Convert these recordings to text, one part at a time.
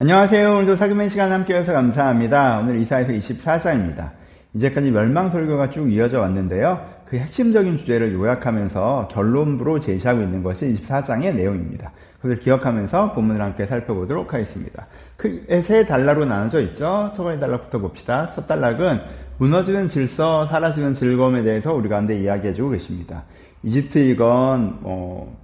안녕하세요. 오늘도 사귐의 시간 함께해서 감사합니다. 오늘 이사야서 24장입니다. 이제까지 멸망 설교가 쭉 이어져 왔는데요. 그 핵심적인 주제를 요약하면서 결론부로 제시하고 있는 것이 24장의 내용입니다. 그것을 기억하면서 본문을 함께 살펴보도록 하겠습니다. 크게 세 단락으로 나눠져 있죠. 첫 번째 단락부터 봅시다. 첫 단락은 무너지는 질서, 사라지는 즐거움에 대해서 우리 가운데 이야기해주고 계십니다. 이집트이건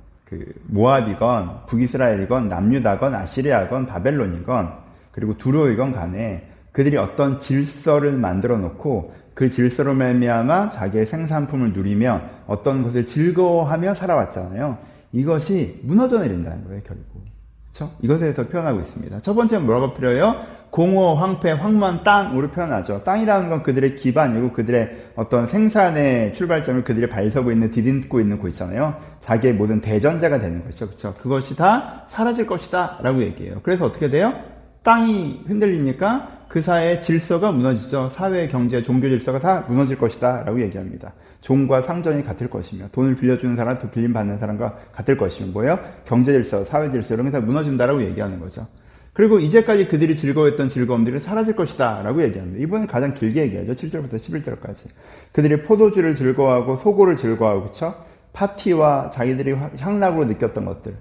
모압이건 북이스라엘이건 남유다건 아시리아건 바벨론이건 그리고 두로이건 간에 그들이 어떤 질서를 만들어 놓고 그 질서로 말미암아 자기의 생산품을 누리며 어떤 것을 즐거워하며 살아왔잖아요. 이것이 무너져 내린다는 거예요, 결국. 그렇죠? 이것에 대해서 표현하고 있습니다. 첫 번째는 뭐라고 필요해요? 공허, 황폐, 황무한 땅으로 표현하죠. 땅이라는 건 그들의 기반이고 그들의 어떤 생산의 출발점을 그들이 발서고 있는, 디딤고 있는 곳 있잖아요. 자기의 모든 대전제가 되는 것이죠. 그렇죠? 그것이 다 사라질 것이다 라고 얘기해요. 그래서 어떻게 돼요? 땅이 흔들리니까 그 사회의 질서가 무너지죠. 사회, 경제, 종교 질서가 다 무너질 것이다 라고 얘기합니다. 종과 상전이 같을 것이며 돈을 빌려주는 사람, 빌림받는 사람과 같을 것이며 뭐예요? 경제 질서, 사회 질서 이런 게 다 무너진다라고 얘기하는 거죠. 그리고 이제까지 그들이 즐거워했던 즐거움들이 사라질 것이다 라고 얘기합니다. 이번엔 가장 길게 얘기하죠. 7절부터 11절까지. 그들이 포도주를 즐거워하고 소고를 즐거워하고 그쵸? 파티와 자기들이 향락으로 느꼈던 것들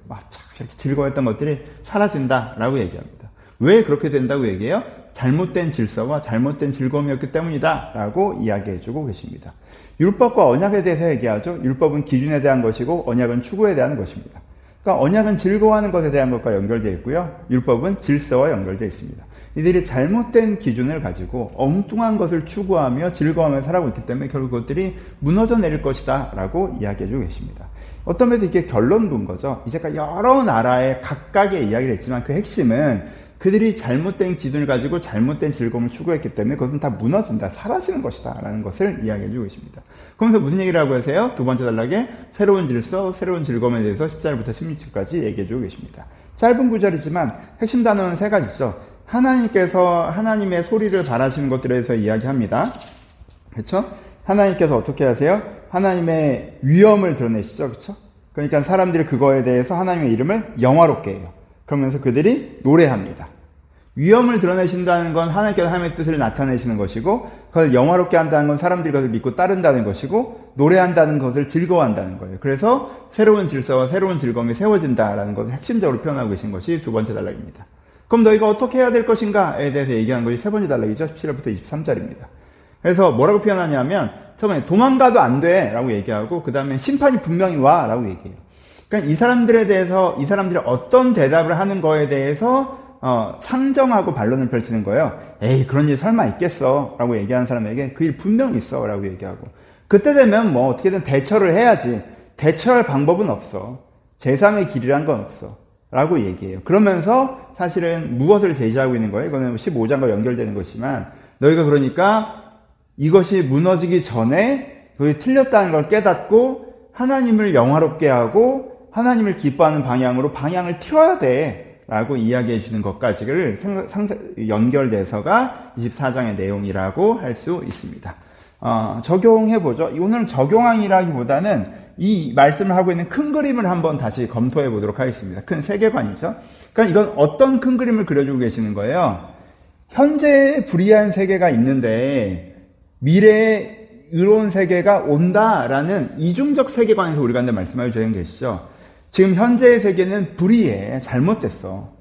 이렇게 즐거워했던 것들이 사라진다 라고 얘기합니다. 왜 그렇게 된다고 얘기해요? 잘못된 질서와 잘못된 즐거움이었기 때문이다 라고 이야기해주고 계십니다. 율법과 언약에 대해서 얘기하죠. 율법은 기준에 대한 것이고 언약은 추구에 대한 것입니다. 그러니까 언약은 즐거워하는 것에 대한 것과 연결되어 있고요. 율법은 질서와 연결되어 있습니다. 이들이 잘못된 기준을 가지고 엉뚱한 것을 추구하며 즐거워하며 살아오고 있기 때문에 결국 그것들이 무너져 내릴 것이다 라고 이야기해주고 계십니다. 어떤 면에서 이게 결론 본 거죠. 이제까지 여러 나라의 각각의 이야기를 했지만 그 핵심은 그들이 잘못된 기준을 가지고 잘못된 즐거움을 추구했기 때문에 그것은 다 무너진다, 사라지는 것이다 라는 것을 이야기해주고 있습니다. 그러면서 무슨 얘기를 하고 계세요? 두 번째 단락에 새로운 질서, 새로운 즐거움에 대해서 10절부터 16절까지 얘기해주고 계십니다. 짧은 구절이지만 핵심 단어는 세 가지죠. 하나님께서 하나님의 소리를 바라시는 것들에 대해서 이야기합니다. 그렇죠? 하나님께서 어떻게 하세요? 하나님의 위엄을 드러내시죠. 그렇죠? 그러니까 사람들이 그거에 대해서 하나님의 이름을 영화롭게 해요. 그러면서 그들이 노래합니다. 위엄을 드러내신다는 건 하나님께서 하나님의 뜻을 나타내시는 것이고 그걸 영화롭게 한다는 건 사람들이 그것을 믿고 따른다는 것이고 노래한다는 것을 즐거워한다는 거예요. 그래서 새로운 질서와 새로운 즐거움이 세워진다라는 것을 핵심적으로 표현하고 계신 것이 두 번째 단락입니다. 그럼 너희가 어떻게 해야 될 것인가에 대해서 얘기하는 것이 세 번째 단락이죠. 17절부터 23절입니다. 그래서 뭐라고 표현하냐면 처음에 도망가도 안 돼 라고 얘기하고 그 다음에 심판이 분명히 와 라고 얘기해요. 그러니까 이 사람들에 대해서 이 사람들이 어떤 대답을 하는 거에 대해서 상정하고 반론을 펼치는 거예요. 에이 그런 일 설마 있겠어 라고 얘기하는 사람에게 그 일 분명히 있어 라고 얘기하고 그때 되면 뭐 어떻게든 대처를 해야지 대처할 방법은 없어. 제3의 길이란 건 없어 라고 얘기해요. 그러면서 사실은 무엇을 제시하고 있는 거예요? 이거는 15장과 연결되는 것이지만 너희가 그러니까 이것이 무너지기 전에 그것이 틀렸다는 걸 깨닫고 하나님을 영화롭게 하고 하나님을 기뻐하는 방향으로 방향을 튀어야 돼 라고 이야기해 주는 것까지를 연결돼서가 24장의 내용이라고 할 수 있습니다. 적용해보죠. 오늘은 적용하기라기보다는 이 말씀을 하고 있는 큰 그림을 한번 다시 검토해 보도록 하겠습니다. 큰 세계관이죠. 그러니까 이건 어떤 큰 그림을 그려주고 계시는 거예요? 현재 불의한 세계가 있는데 미래에 의로운 세계가 온다라는 이중적 세계관에서 우리가 한번 말씀하고 계시죠. 지금 현재의 세계는 불의해. 잘못됐어.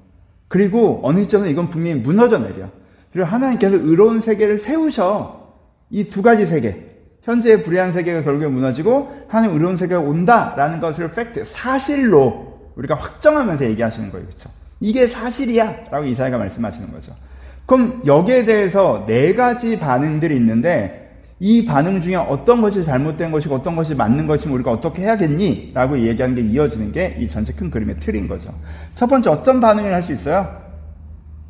그리고 어느 시점에 이건 분명히 무너져 내려. 그리고 하나님께서 의로운 세계를 세우셔. 이 두 가지 세계. 현재의 불의한 세계가 결국에 무너지고 하나님 의로운 세계가 온다라는 것을 팩트, 사실로 우리가 확정하면서 얘기하시는 거예요. 그렇죠? 이게 사실이야 라고 이사야가 말씀하시는 거죠. 그럼 여기에 대해서 네 가지 반응들이 있는데 이 반응 중에 어떤 것이 잘못된 것이고 어떤 것이 맞는 것이면 우리가 어떻게 해야겠니? 라고 얘기하는 게 이어지는 게 이 전체 큰 그림의 틀인 거죠. 첫 번째 어떤 반응을 할 수 있어요?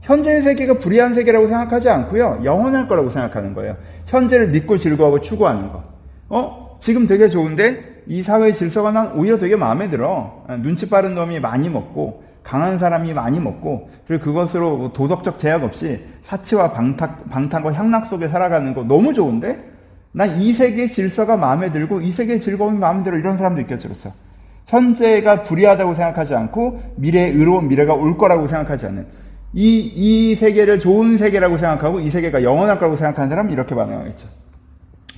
현재의 세계가 불의한 세계라고 생각하지 않고요. 영원할 거라고 생각하는 거예요. 현재를 믿고 즐거워하고 추구하는 거. 지금 되게 좋은데 이 사회의 질서가 난 오히려 되게 마음에 들어. 눈치 빠른 놈이 많이 먹고 강한 사람이 많이 먹고 그리고 그것으로 도덕적 제약 없이 사치와 방탕과 향락 속에 살아가는 거 너무 좋은데 난 이 세계의 질서가 마음에 들고 이 세계의 즐거움이 마음에 들어 이런 사람도 있겠죠. 그렇죠? 현재가 불의하다고 생각하지 않고 미래의 의로운 미래가 올 거라고 생각하지 않는 이 세계를 좋은 세계라고 생각하고 이 세계가 영원할 거라고 생각하는 사람은 이렇게 반응하겠죠.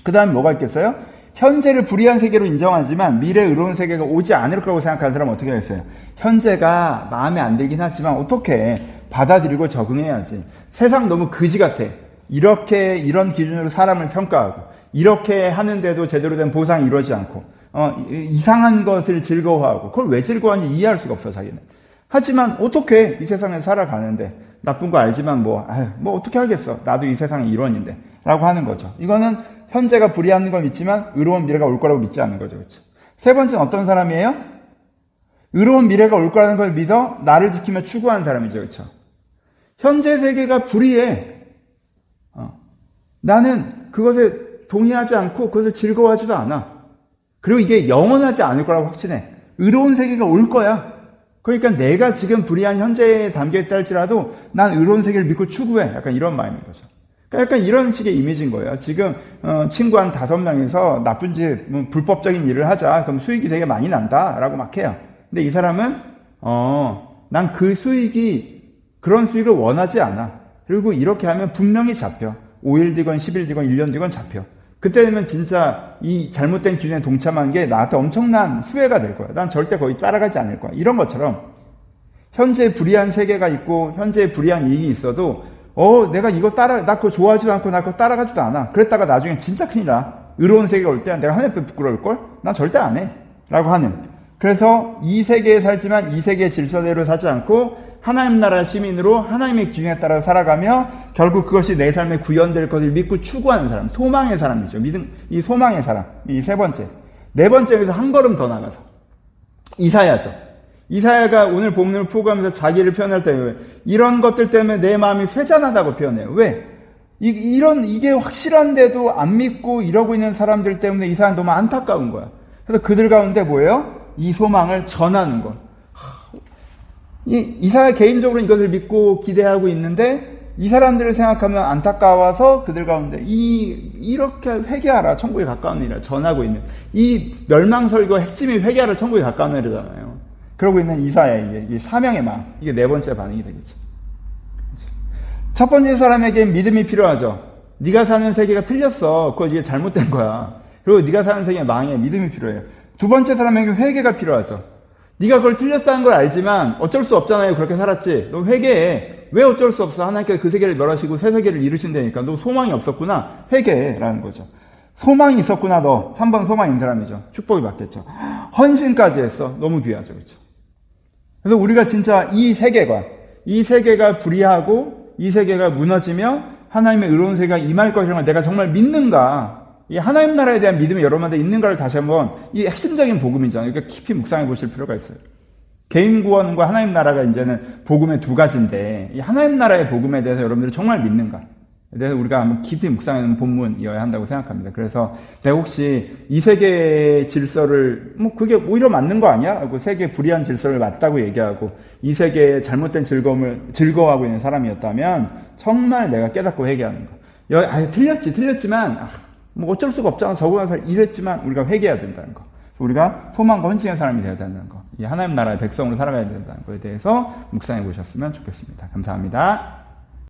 그 다음에 뭐가 있겠어요? 현재를 불의한 세계로 인정하지만 미래 의로운 세계가 오지 않을 거라고 생각하는 사람은 어떻게 하겠어요? 현재가 마음에 안 들긴 하지만 어떻게 받아들이고 적응해야지. 세상 너무 그지 같아. 이런 기준으로 사람을 평가하고 이렇게 하는데도 제대로 된 보상이 이루어지지 않고 이상한 것을 즐거워하고 그걸 왜 즐거워하는지 이해할 수가 없어 자기는. 하지만 어떻게 이 세상에 살아가는데 나쁜 거 알지만 뭐 어떻게 하겠어. 나도 이 세상의 일원인데 라고 하는 거죠. 이거는 현재가 불의한 걸 믿지만 의로운 미래가 올 거라고 믿지 않는 거죠. 그렇죠? 세 번째는 어떤 사람이에요? 의로운 미래가 올 거라는 걸 믿어 나를 지키며 추구하는 사람이죠. 그렇죠? 현재 세계가 불의해. 나는 그것에 동의하지 않고 그것을 즐거워하지도 않아. 그리고 이게 영원하지 않을 거라고 확신해. 의로운 세계가 올 거야. 그러니까 내가 지금 불의한 현재에 담겨 있다 할지라도 난 의로운 세계를 믿고 추구해. 약간 이런 마음인 거죠. 그러니까 약간 이런 식의 이미지인 거예요. 지금 친구 한 5명이서 나쁜 짓, 불법적인 일을 하자. 그럼 수익이 되게 많이 난다. 라고 막 해요. 근데 이 사람은 난 그 그런 수익을 원하지 않아. 그리고 이렇게 하면 분명히 잡혀. 5일 뒤건 10일 뒤건 1년 뒤건 잡혀. 그때 되면 진짜 이 잘못된 기준에 동참한 게 나한테 엄청난 후회가 될 거야. 난 절대 거기 따라가지 않을 거야. 이런 것처럼 현재 불의한 세계가 있고 현재 불의한 이익이 있어도 내가 나 그거 좋아하지도 않고 나 그거 따라가지도 않아. 그랬다가 나중에 진짜 큰일 나. 의로운 세계가 올 때 내가 하나님 앞에 부끄러울걸? 난 절대 안 해. 라고 하는. 그래서 이 세계에 살지만 이 세계의 질서대로 살지 않고 하나님 나라 시민으로 하나님의 기준에 따라 살아가며 결국 그것이 내 삶에 구현될 것을 믿고 추구하는 사람. 소망의 사람이죠. 이 소망의 사람. 이 세 번째. 네 번째에서 한 걸음 더 나가서. 이사야죠. 이사야가 오늘 본문을 포고하면서 자기를 표현할 때 이런 것들 때문에 내 마음이 회잔하다고 표현해요. 왜? 이게 확실한데도 안 믿고 이러고 있는 사람들 때문에 이사야는 너무 안타까운 거야. 그래서 그들 가운데 뭐예요? 이 소망을 전하는 것. 이사야 개인적으로 이것을 믿고 기대하고 있는데 이 사람들을 생각하면 안타까워서 그들 가운데 이렇게 회개하라 천국에 가까운 일이라 전하고 있는 이 멸망설교 핵심이 회개하라 천국에 가까운 일이잖아요. 그러고 있는 이사야의 이 사명의 마음, 이게 네 번째 반응이 되겠죠. 첫 번째 사람에게 믿음이 필요하죠. 네가 사는 세계가 틀렸어. 그거 이게 잘못된 거야. 그리고 네가 사는 세계가 망해. 믿음이 필요해요. 두 번째 사람에게 회개가 필요하죠. 네가 그걸 틀렸다는 걸 알지만 어쩔 수 없잖아요. 그렇게 살았지. 너 회개해. 왜 어쩔 수 없어? 하나님께서 그 세계를 멸하시고 새 세계를 이루신다니까. 너 소망이 없었구나. 회개해. 라는 거죠. 소망이 있었구나. 너. 3번 소망인 사람이죠. 축복이 받겠죠. 헌신까지 했어. 너무 귀하죠. 그렇죠? 그래서 우리가 진짜 이 세계가 불의하고 이 세계가 무너지며 하나님의 의로운 세계가 임할 것이라는 걸 내가 정말 믿는가? 이 하나님 나라에 대한 믿음이 여러분한테 있는가를 다시 한번 이 핵심적인 복음이잖아요. 그러니까 깊이 묵상해 보실 필요가 있어요. 개인 구원과 하나님 나라가 이제는 복음의 두 가지인데 이 하나님 나라의 복음에 대해서 여러분들이 정말 믿는가? 그래서 우리가 한번 깊이 묵상하는 본문이어야 한다고 생각합니다. 그래서 내가 혹시 이 세계의 질서를 그게 오히려 맞는 거 아니야? 하고 세계의 불의한 질서를 맞다고 얘기하고 이 세계의 잘못된 즐거움을 즐거워하고 있는 사람이었다면 정말 내가 깨닫고 회개하는 거. 틀렸지만 어쩔 수가 없잖아. 적응해서 이랬지만 우리가 회개해야 된다는 거. 우리가 소망과 헌신의 사람이 되어야 된다는 거. 이 하나님 나라의 백성으로 살아가야 된다는 거에 대해서 묵상해 보셨으면 좋겠습니다. 감사합니다.